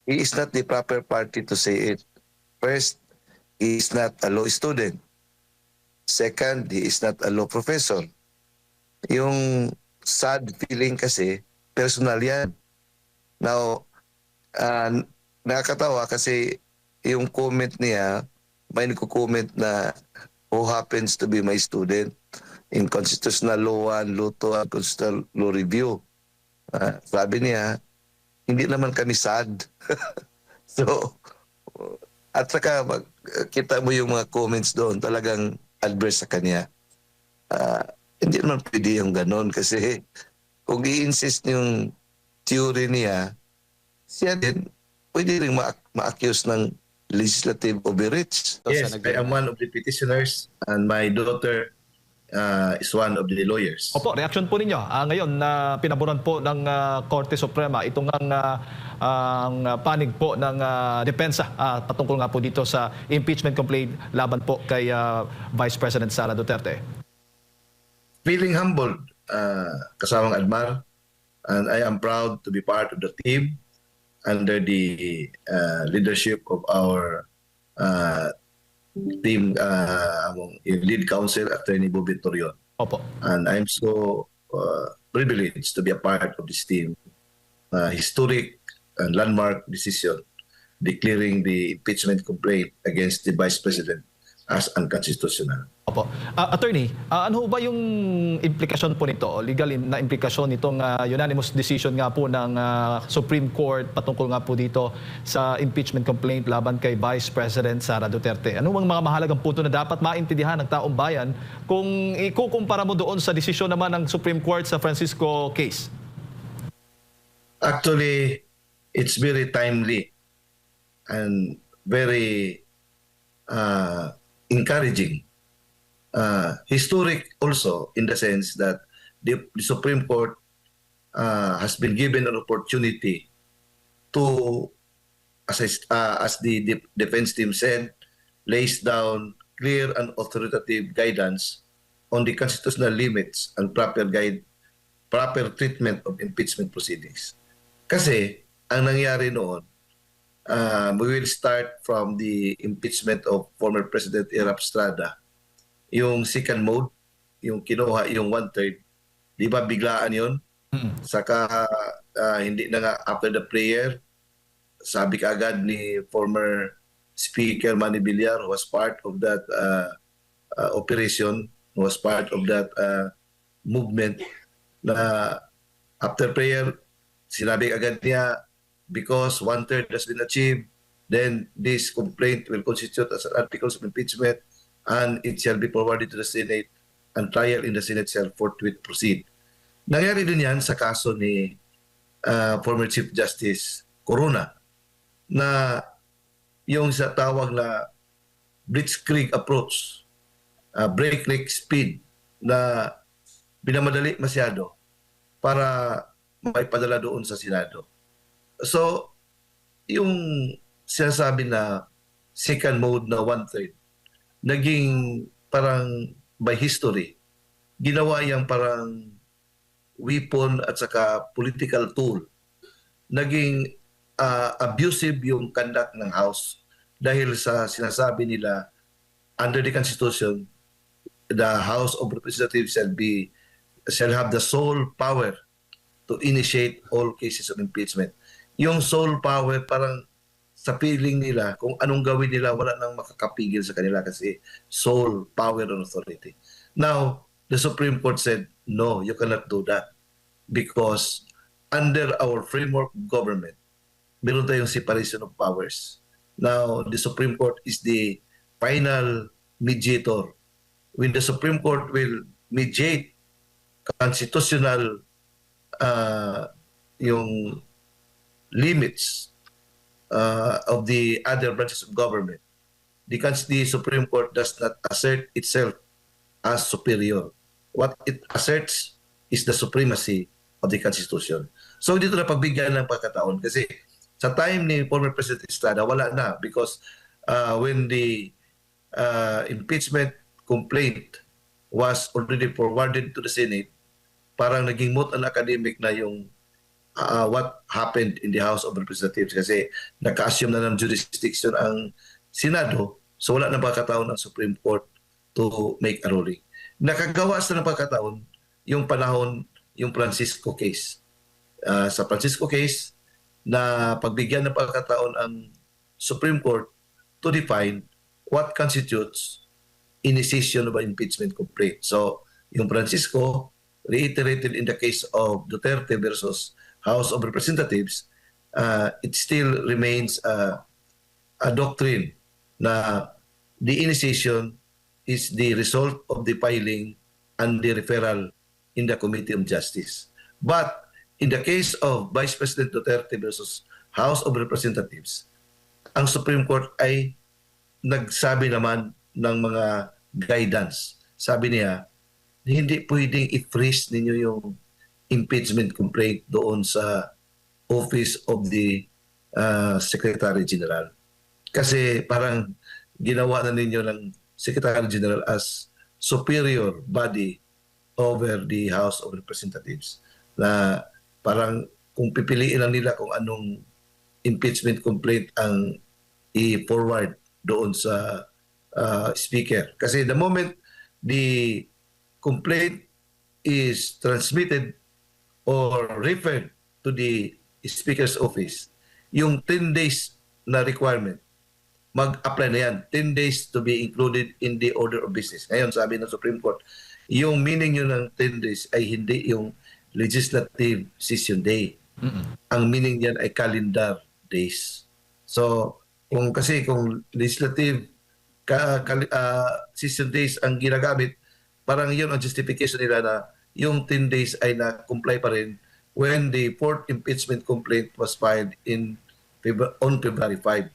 he is not the proper party to say it. First, he is not a law student. Second, he is not a law professor. Yung sad feeling kasi, personal yan. Now, nakakatawa kasi yung comment niya, may nagko-comment na who happens to be my student in Constitutional Law 1, Law 2, and Constitutional Law Review. Sabi niya, hindi naman kami sad. So, at saka kita mo yung mga comments doon, talagang adverse sa kanya. Hindi naman pwede yung ganon kasi kung i-insist yung theory niya, siya din pwede rin ma-accuse ng legislative overreach. Yes, I am one of the petitioners and my daughter is one of the lawyers. Opo, reaction po ninyo. Ngayon na pinaboran po ng Korte Suprema itong ang panig po ng depensa patungkol nga po dito sa impeachment complaint laban po kay Vice President Sara Duterte. Feeling humbled, kasamang Admar, and I am proud to be part of the team under the leadership of our team, lead counsel, Attorney Bobby Torion. Opo. And I'm so privileged to be a part of this team. Historic and landmark decision declaring the impeachment complaint against the Vice President as unconstitutional. Opo. Attorney, ano ba yung implikasyon po nito, legal na implikasyon nitong unanimous decision nga po ng Supreme Court patungkol nga po dito sa impeachment complaint laban kay Vice President Sara Duterte? Ano bang mga mahalagang punto na dapat maintindihan ng taong bayan kung ikukumpara mo doon sa desisyon naman ng Supreme Court sa Francisco case? Actually, it's very timely and very encouraging. Historic also in the sense that the Supreme Court has been given an opportunity to, as the defense team said, lays down clear and authoritative guidance on the constitutional limits and proper treatment of impeachment proceedings. Kasi ang nangyari noon, we will start from the impeachment of former President Erap Estrada. Yung second mode, yung kinuha, yung 1/3, di ba biglaan yun? Saka hindi na nga after the prayer, sabi kaagad ni former Speaker Manny Villar, who was part of that operation, who was part of that movement, na after prayer, sinabi agad niya, because 1/3 has been achieved, then this complaint will constitute as an articles of impeachment and it shall be forwarded to the Senate and trial in the Senate shall forthwith proceed. Nangyari din yan sa kaso ni former Chief Justice Corona na yung sa tawag na blitzkrieg approach, breakneck speed na binamadali masyado para maipadala doon sa Senado. So, yung sinasabi na second mode na 1/3, naging parang by history, ginawa yung parang weapon at saka political tool. Naging abusive yung conduct ng House dahil sa sinasabi nila under the Constitution, the House of Representatives shall have the sole power to initiate all cases of impeachment. Yung sole power, parang sa feeling nila, kung anong gawin nila, wala nang makakapigil sa kanila kasi sole power and authority. Now, the Supreme Court said, no, you cannot do that because under our framework of government, meron tayong separation of powers. Now, the Supreme Court is the final mediator. When the Supreme Court will mediate constitutional yung limits of the other branches of government, the Supreme Court does not assert itself as superior. What it asserts is the supremacy of the Constitution. So dito na pagbigyan ng pagkataon kasi sa time ni former President Estrada, wala na because when the impeachment complaint was already forwarded to the Senate, parang naging moot and academic na yung what happened in the House of Representatives kasi naka-assume na ng jurisdiction ang Senado, so wala na pagkataon ang Supreme Court to make a ruling. Nakagawas na ng pagkataon yung panahon, yung Francisco case. Sa Francisco case, na pagbigyan ng pagkataon ang Supreme Court to define what constitutes initiation of an impeachment complaint. So, yung Francisco reiterated in the case of Duterte versus House of Representatives, it still remains a doctrine na the initiation is the result of the filing and the referral in the Committee of Justice. But in the case of Vice President Duterte versus House of Representatives, ang Supreme Court ay nagsabi naman ng mga guidance. Sabi niya, hindi pwedeng i-freeze ninyo yung impeachment complaint doon sa Office of the Secretary General. Kasi parang ginawa na ninyo ng Secretary General as superior body over the House of Representatives. Na parang kung pipiliin lang nila kung anong impeachment complaint ang i-forward doon sa Speaker. Kasi the moment the complaint is transmitted or referred to the Speaker's office, yung 10 days na requirement, mag-apply na yan. 10 days to be included in the order of business. Ngayon, sabi ng Supreme Court, yung meaning yun ng 10 days ay hindi yung legislative session day. Ang meaning yan ay calendar days. So, kung legislative session days ang ginagamit, parang yun ang justification nila na yung 10 days ay na-comply pa rin when the fourth impeachment complaint was filed on February 5.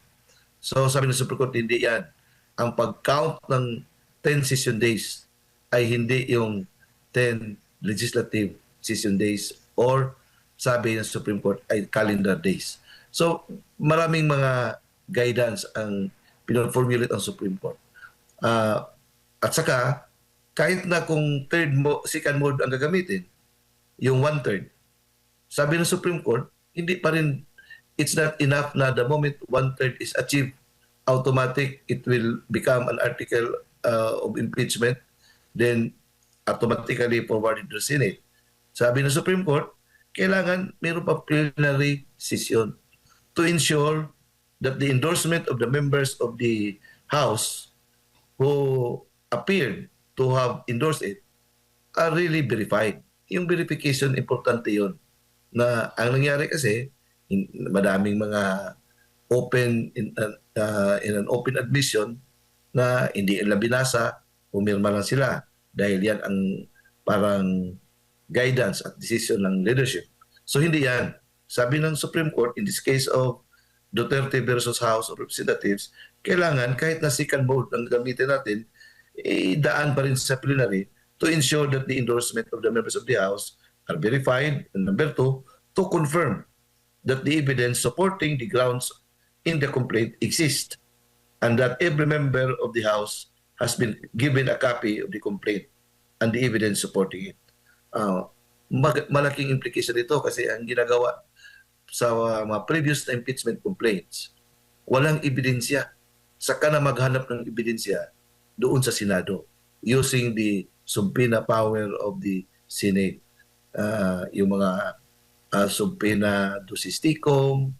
So sabi ng Supreme Court, hindi yan. Ang pag-count ng 10 session days ay hindi yung 10 legislative session days or sabi ng Supreme Court ay calendar days. So maraming mga guidance ang pinoformulate ang Supreme Court. At saka, kahit na kung second mode ang gagamitin, yung 1/3, sabi ng Supreme Court, hindi pa rin, it's not enough na the moment 1/3 is achieved, automatic, it will become an article of impeachment, then automatically forwarded to the Senate. Sabi ng Supreme Court, kailangan mayroon pa plenary session to ensure that the endorsement of the members of the House who appeared to have endorsed it are really verified. Yung verification, importante yun. Na ang nangyari kasi, madaming mga open in an open admission na hindi nila binasa, pumirma lang sila dahil yan ang parang guidance at decision ng leadership. So hindi yan. Sabi ng Supreme Court, in this case of Duterte versus House of Representatives, kailangan kahit na second mode ang gamitin natin, idaan pa rin sa plenary to ensure that the endorsement of the members of the House are verified. And number 2, to confirm that the evidence supporting the grounds in the complaint exist and that every member of the House has been given a copy of the complaint and the evidence supporting it. Malaking implication ito kasi ang ginagawa sa mga previous na impeachment complaints, walang ebidensya. Saka na maghanap ng ebidensya doon sa Senado using the subpoena power of the Senate. Yung mga subpoena dosisticum,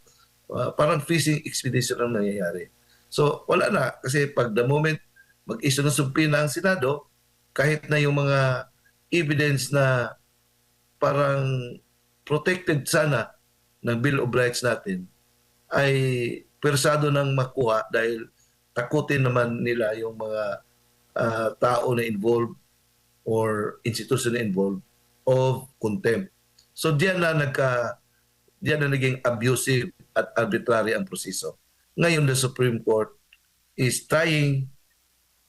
parang freezing expedition ang nangyayari. So wala na kasi pag the moment mag-issue ng subpoena ang Senado, kahit na yung mga evidence na parang protected sana ng Bill of Rights natin ay persado nang makuha dahil takutin naman nila yung mga tao na involved or institution na involved of contempt. So diyan na naging abusive at arbitrary ang proseso. Ngayon the Supreme Court is trying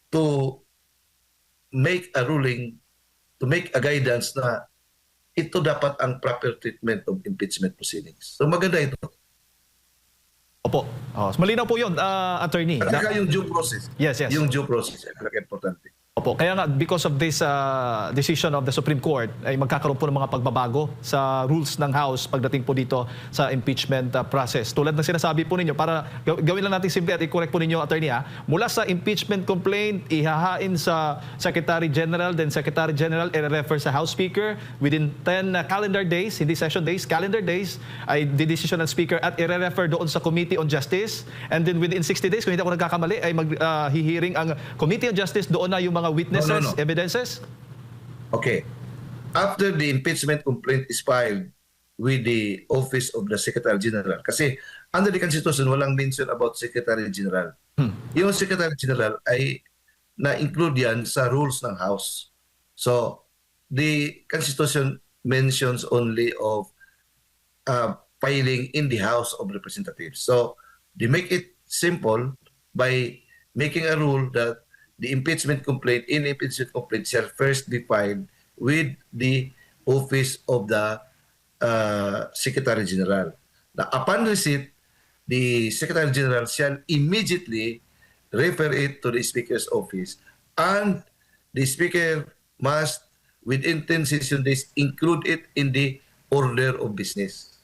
to make a ruling, to make a guidance na ito dapat ang proper treatment of impeachment proceedings. So maganda ito. Opo. Malinaw po yun, attorney. At saka yung due process. Yes. Yung due process, ay importante. Opo, kaya nga because of this decision of the Supreme Court ay magkakaroon po ng mga pagbabago sa rules ng House pagdating po dito sa impeachment process. Tulad ng sinasabi po ninyo, para gawin lang natin simple at i-correct po ninyo, attorney, mula sa impeachment complaint, ihahain sa Secretary General, then Secretary General i-refer sa House Speaker within 10 calendar days, hindi session days, calendar days, ay di-decision ng Speaker at i-refer doon sa Committee on Justice, and then within 60 days, kung hindi ako nagkakamali, ay maghihiring ang Committee on Justice, doon na yung mga witnesses, No. evidences? Okay. After the impeachment complaint is filed with the Office of the Secretary General, kasi under the Constitution, walang mention about Secretary General. Yung Secretary General ay na-include yan sa rules ng House. So, the Constitution mentions only of filing in the House of Representatives. So, they make it simple by making a rule that the impeachment complaint shall first be filed with the Office of the Secretary General. Now, upon receipt, the Secretary General shall immediately refer it to the Speaker's office, and the Speaker must, within 10 session days, include it in the order of business.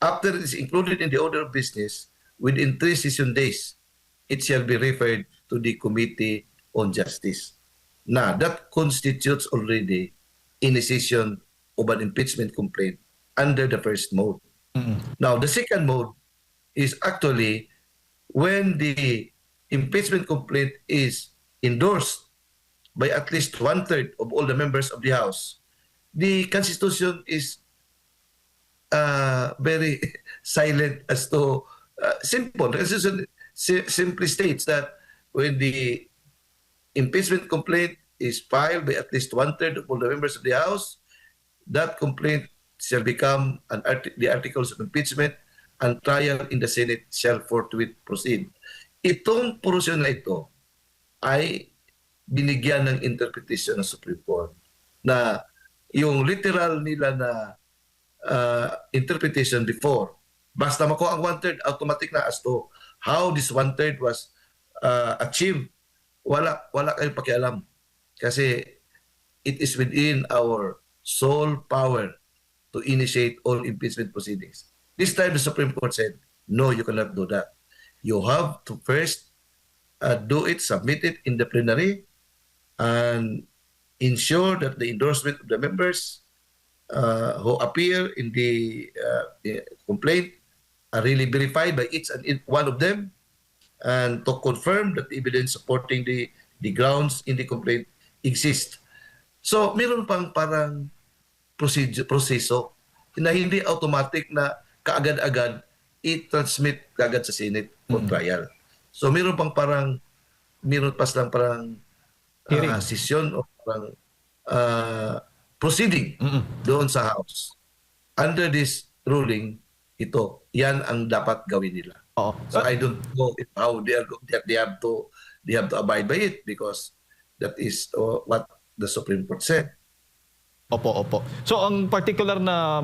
After it is included in the order of business, within 3 session days, it shall be referred to the Committee on Justice. Now, that constitutes already initiation of an impeachment complaint under the first mode. Now, the second mode is actually when the impeachment complaint is endorsed by at least 1/3 of all the members of the House. The Constitution is very silent as to simple. The Constitution simply states that when the impeachment complaint is filed by at least 1/3 of all the members of the House, that complaint shall become the articles of impeachment, and trial in the Senate shall forthwith proceed. Itong porosyon na ito ay binigyan ng interpretation ng Supreme Court na yung literal nila na interpretation before, basta makuha ang 1/3, automatic na as to how this 1/3 was achieved, wala kayong pakialam. Kasi it is within our sole power to initiate all impeachment proceedings. This time the Supreme Court said, no, you cannot do that. You have to first do it, submit it in the plenary, and ensure that the endorsement of the members who appear in the complaint are really verified by each and one of them, and to confirm that the evidence supporting the grounds in the complaint exist. So, meron pang parang proseso na hindi automatic na kaagad-agad i-transmit kaagad sa Senate for trial. So, meron pa lang parang session o parang proceeding doon sa House. Under this ruling, yan ang dapat gawin nila. Oo. So I don't know how they have to abide by it, because that is what the Supreme Court said. Opo. So ang particular na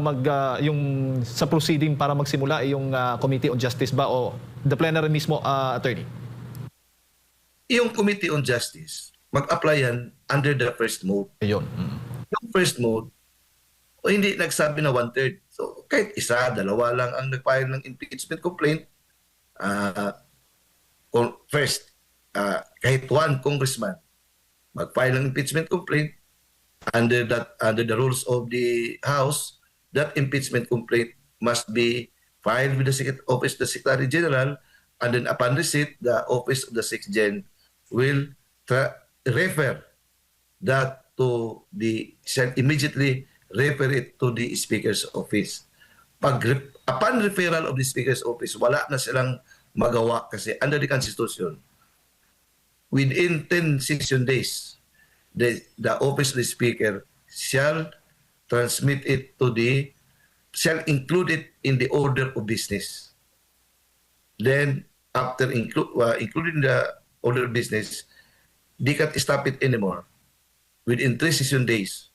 yung sa proceeding para magsimula ay yung Committee on Justice ba o the plenary mismo, attorney? Yung Committee on Justice, mag-apply yan under the first mode. Ayun. Yung first mode, hindi nagsabi na 1/3. So kahit isa, dalawa lang ang nag-file ng impeachment complaint, first, kahit one congressman mag-file ng impeachment complaint under the rules of the House, that impeachment complaint must be filed with the Office of the Secretary General, and then upon receipt, the Office of the Sixth Gen will refer that to shall immediately refer it to the Speaker's office. Upon referral of the Speaker's office, wala na silang magawa kasi under the Constitution, within 10 session days, the office of the Speaker shall transmit it shall include it in the order of business. Then, after including the order of business, they can't stop it anymore. Within 3 session days,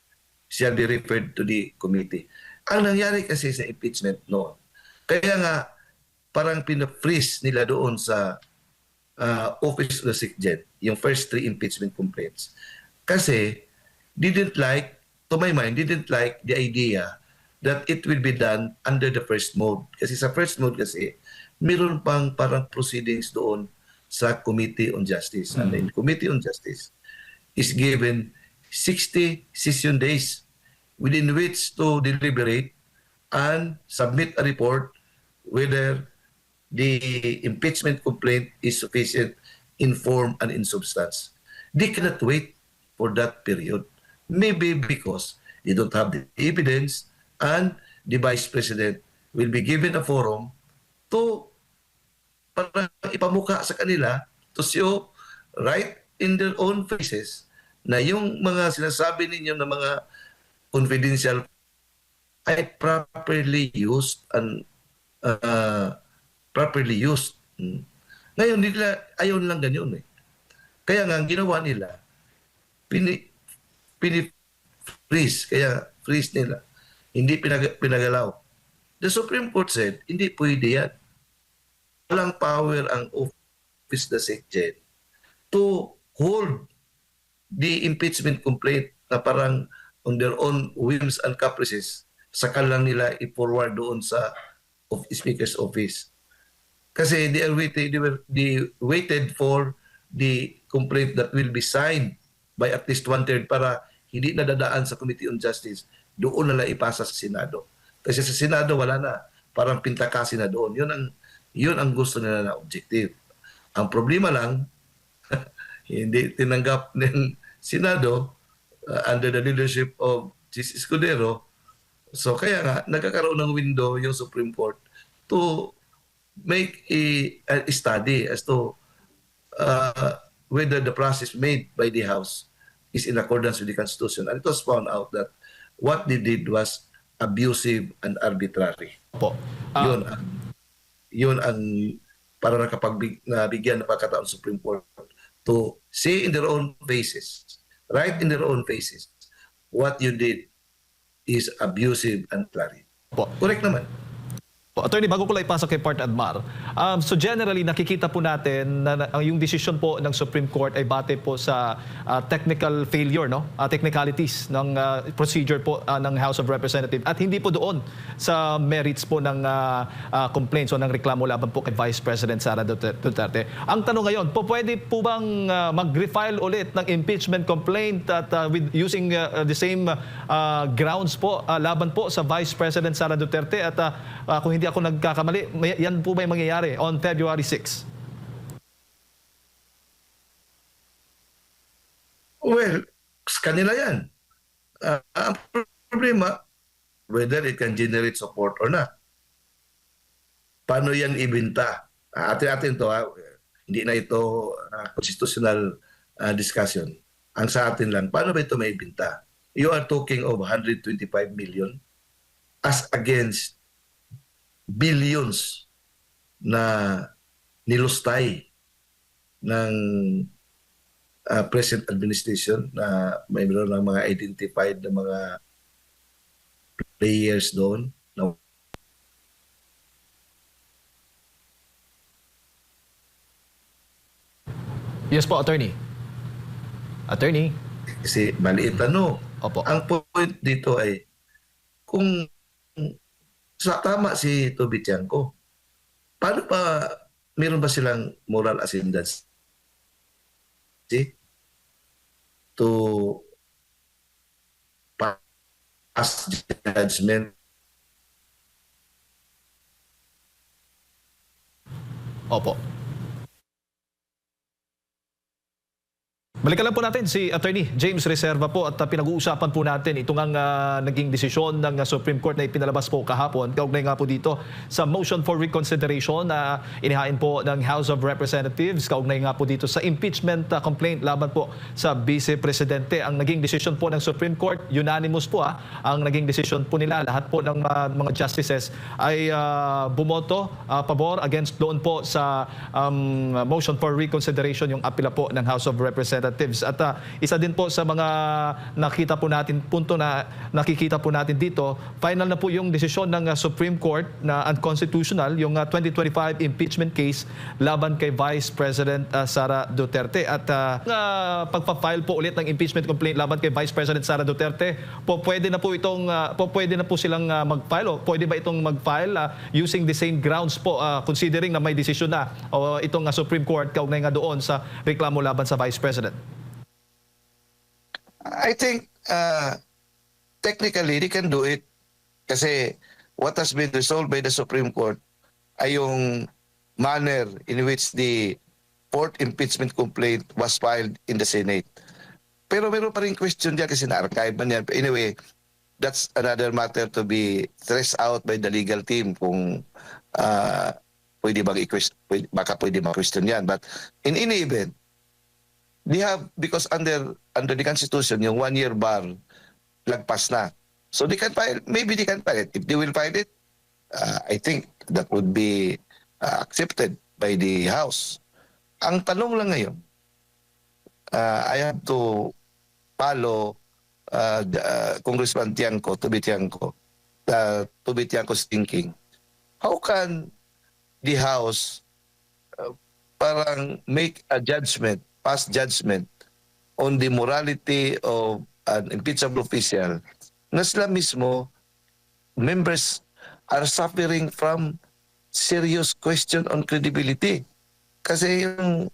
shall be referred to the committee. Ang nangyari kasi sa impeachment noon, kaya nga parang pina-freeze nila doon sa office of the SecGen, yung first 3 impeachment complaints. Kasi to my mind, didn't like the idea that it will be done under the first mode. Kasi sa first mode kasi, meron pang parang proceedings doon sa Committee on Justice. And the Committee on Justice is given 60 session days within which to deliberate and submit a report whether the impeachment complaint is sufficient in form and in substance. They cannot wait for that period. Maybe because they don't have the evidence and the Vice President will be given a forum to para ipamuka sa kanila to show right in their own faces na yung mga sinasabi ninyo na mga confidential ay properly used and properly used. Ngayon nila ayaw lang ganyan eh. Kaya nga ang ginawa nila freeze, kaya freeze nila. Hindi pinagalaw. The Supreme Court said, hindi pwede yan. Walang power ang office the SecGen to hold the impeachment complaint na parang on their own whims and caprices, saka lang nila i-forward doon sa Speaker's office. Kasi they waited for the complaint that will be signed by at least 1/3 para hindi na dadaan sa Committee on Justice, doon na lang ipasa sa Senado. Kasi sa Senado wala na, parang pintakasi na doon. Yun ang gusto nila na objective. Ang problema lang, hindi tinanggap ng Senado under the leadership of Chis Escudero. So kaya nga, nagkakaroon ng window yung Supreme Court to make a study as to whether the process made by the House is in accordance with the Constitution. And it was found out that what they did was abusive and arbitrary. Opo. Yun ang para nabigyan ng pagkataon ng Supreme Court to say in their own faces, right in their own faces, what you did is abusive and arbitrary. Opo. Correct naman. Attorney, bago ko lang ipasok kay Part Admar, so generally nakikita po natin na yung decision po ng Supreme Court ay bate po sa technical failure, no? Technicalities ng procedure po ng House of Representatives at hindi po doon sa merits po ng complaints o ng reklamo laban po kay Vice President Sara Duterte. Ang tanong ngayon, pwede po bang mag-refile ulit ng impeachment complaint at with using the same grounds po laban po sa Vice President Sara Duterte at kung hindi ako nagkakamali, yan po ba yung mangyayari on February 6? Well, kanila yan. Ang problema, whether it can generate support or not. Paano yan ibenta? Atin-atin to, hindi na ito constitutional discussion. Ang sa atin lang, paano ba ito maibenta? You are talking of 125 million as against billions na nilustay ng present administration na mayroon ng mga identified na mga players doon. Yes po, Attorney. Attorney. Kasi maliit ano. Opo. Ang point dito ay kung tama si Toby Tiangco, paano pa meron ba silang moral ascendancy to pass judgment? Opo. Balikan lang po natin si Attorney James Reserva po at pinag-uusapan po natin itong ang naging desisyon ng Supreme Court na ipinalabas po kahapon. Kaugnay nga po dito sa motion for reconsideration na inihain po ng House of Representatives. Kaugnay nga po dito sa impeachment complaint laban po sa Vice Presidente. Ang naging desisyon po ng Supreme Court, unanimous po ang naging desisyon po nila. Lahat po ng mga justices ay bumoto pabor against doon po sa motion for reconsideration yung apela po ng House of Representatives. Representatives. At isa din po sa mga nakita po natin, punto na nakikita po natin dito, final na po yung desisyon ng Supreme Court na unconstitutional, yung 2025 impeachment case laban kay Vice President Sara Duterte. At pagpa-file po ulit ng impeachment complaint laban kay Vice President Sara Duterte, pwede na po silang mag-file, o pwede ba itong mag-file using the same grounds po, considering na may desisyon na o itong Supreme Court kaugnay nga doon sa reklamo laban sa Vice President? I think technically they can do it kasi what has been resolved by the Supreme Court ay yung manner in which the fourth impeachment complaint was filed in the Senate. Pero meron pa rin question dyan kasi na-archive man yan. Anyway, that's another matter to be stressed out by the legal team kung baka pwede ma-question yan. But in any event, they have, because under the Constitution, yung 1-year bar, lagpas na. So they can file, maybe they can file it. If they will file it, I think that would be accepted by the House. Ang tanong lang ngayon, I have to follow Congressman Toby Tiangco's thinking. How can the House parang make a judgment, pass judgment on the morality of an impeachable official na sila mismo, members are suffering from serious question on credibility. Kasi yung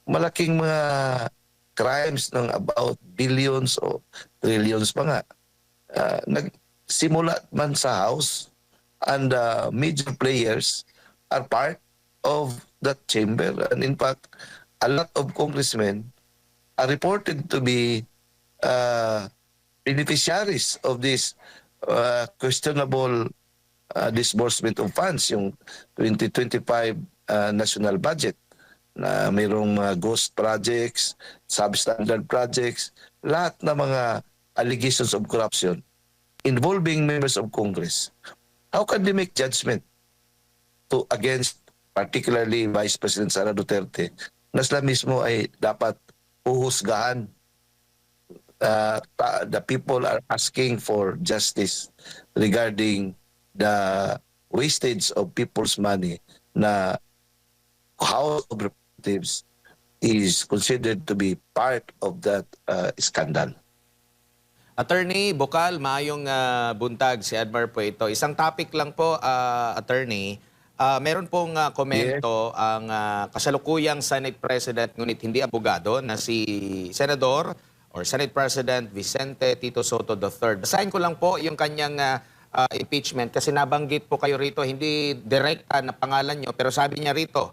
malaking mga crimes ng about billions o trillions pa nga, nagsimula man sa House, and major players are part of that chamber. And in fact, a lot of congressmen are reported to be beneficiaries of this questionable disbursement of funds, yung 2025 national budget, na mayroong ghost projects, substandard projects, lahat na mga allegations of corruption involving members of Congress. How can they make judgment against particularly Vice President Sara Duterte na sila mismo ay dapat uhusgahan? The people are asking for justice regarding the wastage of people's money na House of Representatives is considered to be part of that scandal. Attorney Bocal, maayong buntag si Admar po ito. Isang topic lang po, Attorney. Meron pong komento ang kasalukuyang Senate President, ngunit hindi abogado, na si Senador or Senate President Vicente Tito Soto III. Basahin ko lang po yung kanyang impeachment kasi nabanggit po kayo rito, hindi direkta na pangalan nyo, pero sabi niya rito,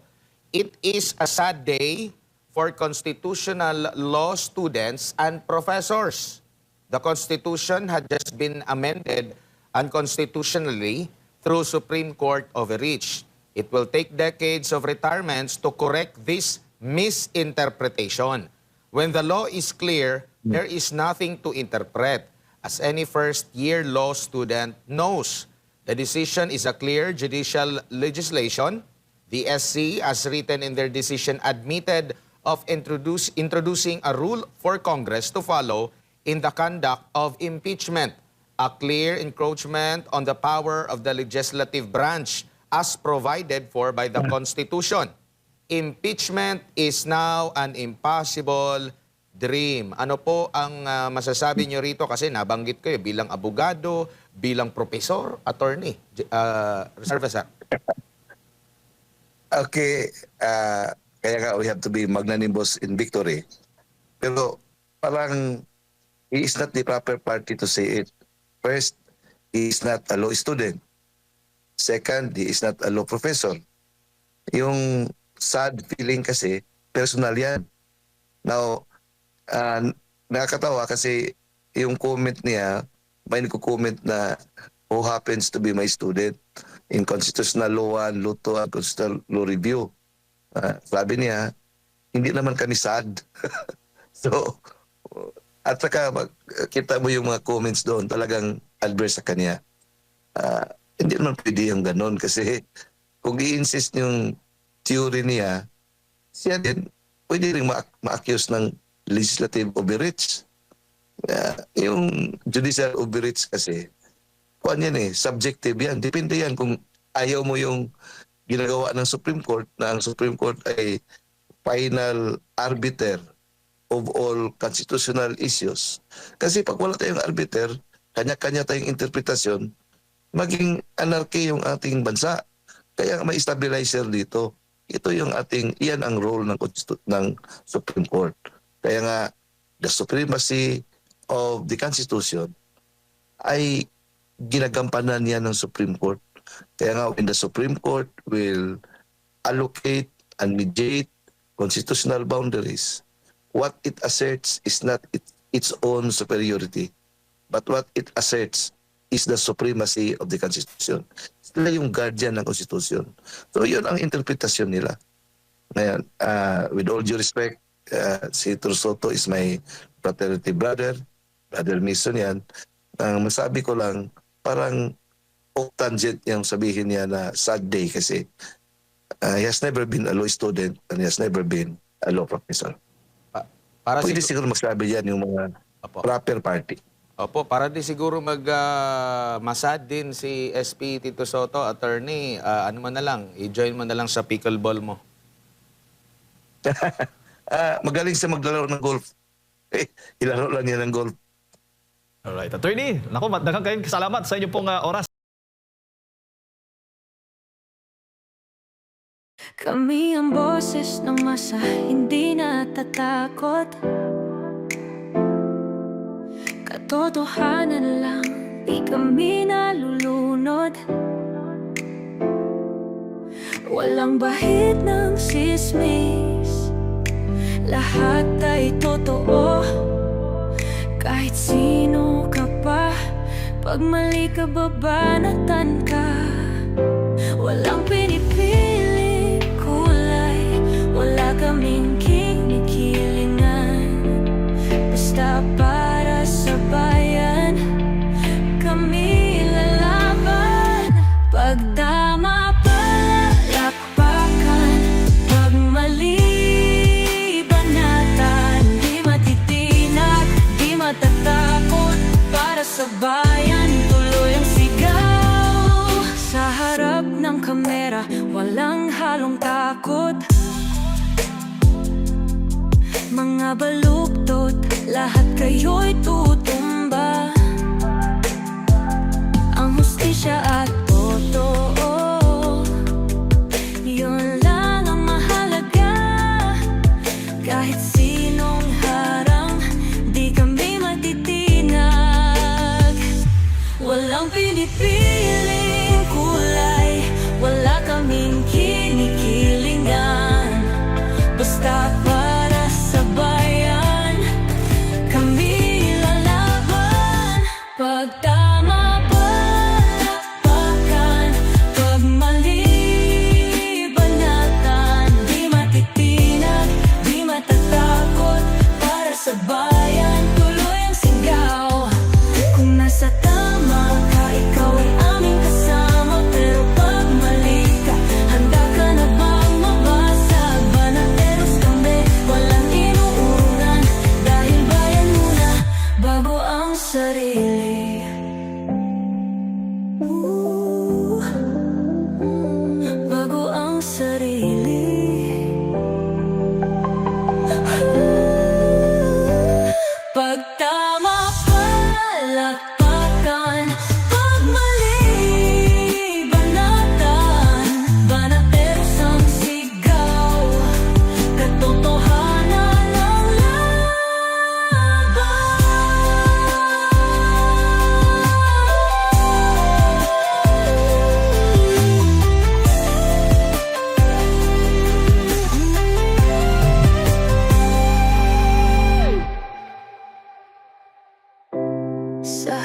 "It is a sad day for constitutional law students and professors. The Constitution had just been amended unconstitutionally through Supreme Court overreach. It will take decades of retirements to correct this misinterpretation. When the law is clear, there is nothing to interpret, as any first-year law student knows. The decision is a clear judicial legislation. The SC, as written in their decision, admitted of introducing a rule for Congress to follow in the conduct of impeachment, a clear encroachment on the power of the legislative branch as provided for by the Constitution. Impeachment is now an impossible dream." Ano po ang masasabi nyo rito? Kasi nabanggit kayo bilang abogado, bilang profesor, attorney. Reserve, sir. Okay, kaya nga we have to be magnanimous in victory. Pero parang he is not the proper party to say it. First, he is not a law student. Second, he is not a law professor. Yung sad feeling kasi, personal yan. Now, nakakatawa kasi yung comment niya, may nagko-comment na who happens to be my student in Constitutional Law 1, Law 2, and Constitutional Law Review. Sabi niya, hindi naman kami sad. So, at saka kita mo yung mga comments doon, talagang adverse sa kanya. Hindi naman pwede yung ganon kasi kung i-insist yung theory niya, siya din pwede rin ma-accuse ng legislative overreach. Yung judicial overreach kasi, kuan yan subjective yan. Depende yan kung ayaw mo yung ginagawa ng Supreme Court, na ang Supreme Court ay final arbiter of all constitutional issues. Kasi pag wala tayong arbiter, kanya-kanya tayong interpretasyon, maging anarchy yung ating bansa. Kaya may stabilizer dito. Ito yung iyan ang role ng Supreme Court. Kaya nga, the supremacy of the Constitution ay ginagampanan niya ng Supreme Court. Kaya nga, when the Supreme Court will allocate and mediate constitutional boundaries, what it asserts is not its own superiority, but what it asserts is the supremacy of the Constitution. Sila yung guardian ng Constitution. So yun ang interpretasyon nila. Ngayon, with all due respect, si Soto is my fraternity brother Mason yan. Ang masabi ko lang, parang off-tangent yung sabihin niya na sad day kasi he has never been a law student and he has never been a law professor. Para Pwede siguro magsabi yan yung mga proper party. Opo, para di siguro masad din si SP Tito Soto, attorney, ano mo na lang, i-join mo na lang sa pickleball mo. Magaling siya maglalaro ng golf. Ilaro lang niya ng golf. Alright, attorney, naku, daghang kayong salamat sa inyo pong oras. Kami ang boses ng masa, hindi natatakot. Katotohanan lang, di kami nalulunod. Walang bahid ng sismis, lahat ay totoo. Kahit sino ka pa, pag mali ka babanatan ka. Walang pinipili kulay, wala kaming kinikilingan. Basta para sa bayan, kami lalaban. Pagdama palakpakan, pag mali banatan. Di matitinag, di matatakot, para sa bayan tuloy ang sigaw. Sa harap ng kamera, walang halong takot. Mga baluktot, lahat kayo'y tutumba. Ang hustisya at totoo, yun lang ang mahalaga. Kahit sinong harang, di kami matitinag. Walang pinipiling kulay, wala kaming kinikilingan. Basta para sa bayan, kami lalaban. Pag tama palakpakan, pag mali banatan. Di matitinag, di matatakot, para sa bayan tuloy ang sigaw. Kung nasa tama ka, ikaw ay aming kasama. Pero pag mali ka, handa ka na bang mabasag? Banateros kami, walang inuuran. Dahil bayan muna, bago ang sarili. Bago ang sarili. Pag tama palakpakan, pag mali banatan. Banateros ang sigaw, katotohanan ang laban. Sa